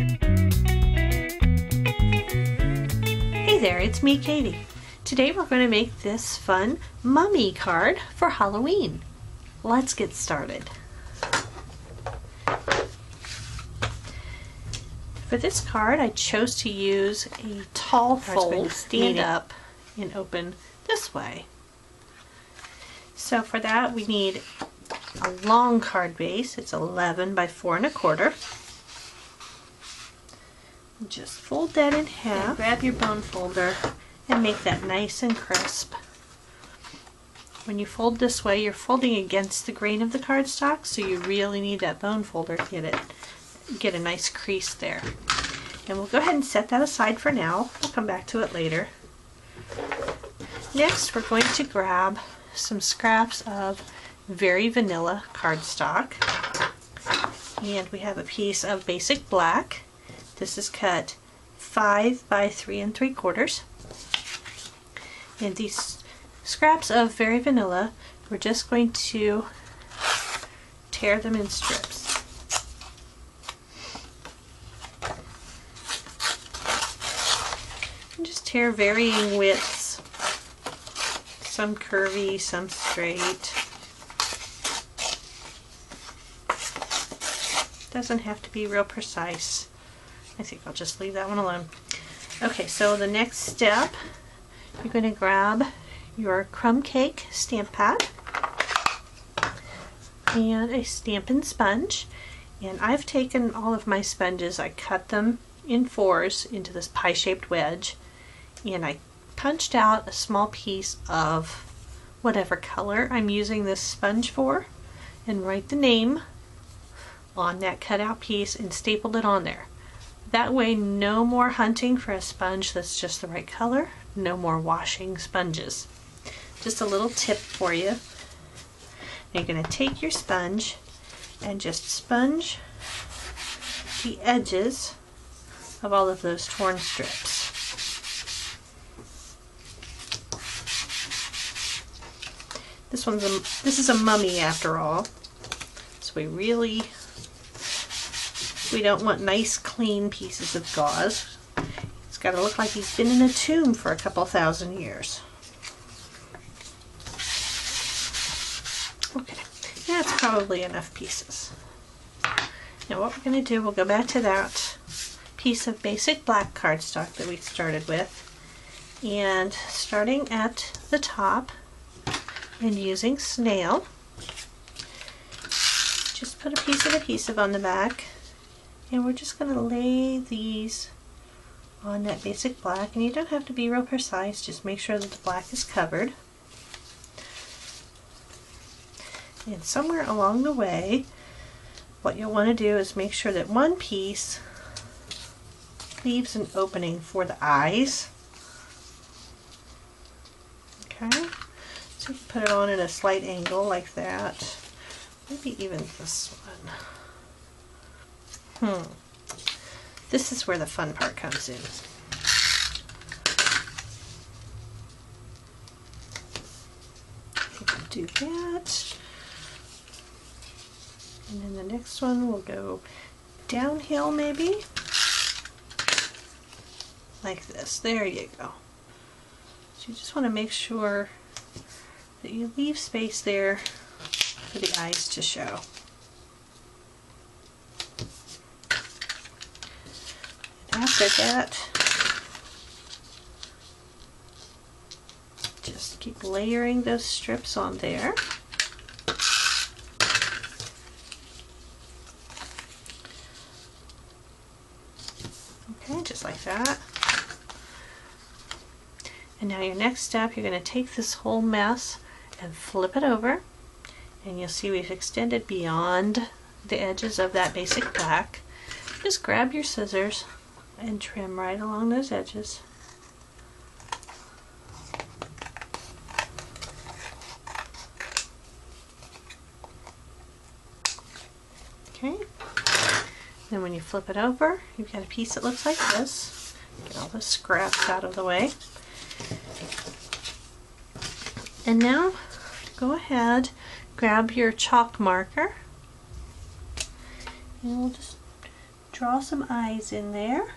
Hey there, it's me, Katie. Today we're going to make this fun mummy card for Halloween. Let's get started. For this card, I chose to use a tall fold, stand up and open this way. So for that, we need a long card base. It's 11 by 4 1/4. Just fold that in half. And grab your bone folder and make that nice and crisp. When you fold this way, you're folding against the grain of the cardstock, so you really need that bone folder to get a nice crease there. And we'll go ahead and set that aside for now. We'll come back to it later. Next, we're going to grab some scraps of Very Vanilla cardstock. And we have a piece of basic black. This is cut 5 by 3 3/4. And these scraps of Very Vanilla, we're just going to tear them in strips. And just tear varying widths, some curvy, some straight. Doesn't have to be real precise. I think I'll just leave that one alone. Okay, so the next step, you're going to grab your crumb cake stamp pad and a Stampin' sponge. And I've taken all of my sponges, I cut them in 4s into this pie-shaped wedge, and I punched out a small piece of whatever color I'm using this sponge for, and write the name on that cutout piece and stapled it on there. That way, no more hunting for a sponge that's just the right color, no more washing sponges. Just a little tip for you. You're going to take your sponge and just sponge the edges of all of those torn strips. This is a mummy after all, so we don't want nice clean pieces of gauze. It's got to look like he's been in a tomb for a couple thousand years. Okay, that's probably enough pieces. Now what we're going to do, we'll go back to that piece of basic black cardstock that we started with, and starting at the top and using snail, just put a piece of adhesive on the back, and we're just going to lay these on that basic black. And you don't have to be real precise, just make sure that the black is covered. And somewhere along the way, what you'll want to do is make sure that one piece leaves an opening for the eyes. Okay, so you can put it on at a slight angle like that. Maybe even this one. This is where the fun part comes in. You can do that. And then the next one will go downhill maybe. Like this. There you go. So you just want to make sure that you leave space there for the eyes to show. After that, just keep layering those strips on there. Okay, just like that. And now your next step, you're going to take this whole mess and flip it over, and you'll see we've extended beyond the edges of that basic black. Just grab your scissors and trim right along those edges. Okay. Then when you flip it over, you've got a piece that looks like this. Get all the scraps out of the way. And now go ahead, grab your chalk marker, and we'll just draw some eyes in there.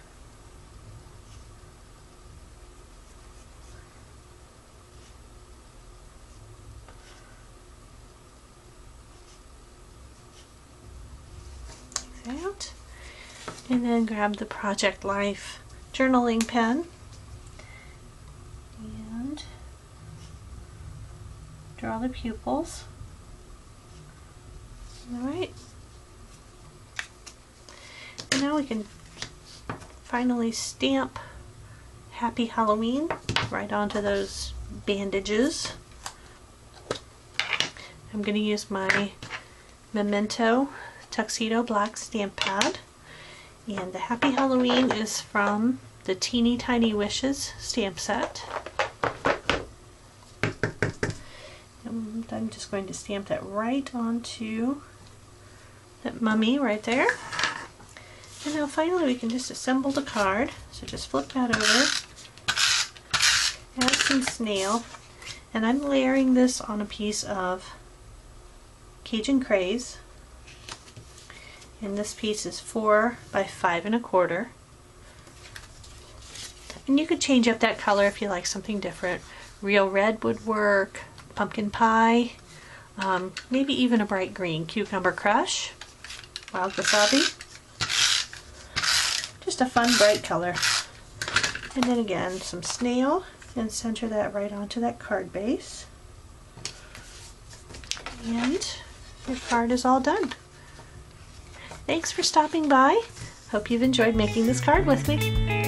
Like that. And then grab the Project Life journaling pen and draw the pupils. Alright. And now we can finally stamp Happy Halloween right onto those bandages. I'm going to use my Memento Tuxedo Black stamp pad. And the Happy Halloween is from the Teeny Tiny Wishes stamp set. And I'm just going to stamp that right onto that mummy right there. And now finally we can just assemble the card. So just flip that over, add some snail, and I'm layering this on a piece of Cajun Craze. And this piece is 4 by 5 1/4. And you could change up that color if you like something different. Real red would work, pumpkin pie, maybe even a bright green, Cucumber Crush, Wild Wasabi. Just a fun bright color. And then again some snail, and center that right onto that card base. And your card is all done. Thanks for stopping by. Hope you've enjoyed making this card with me.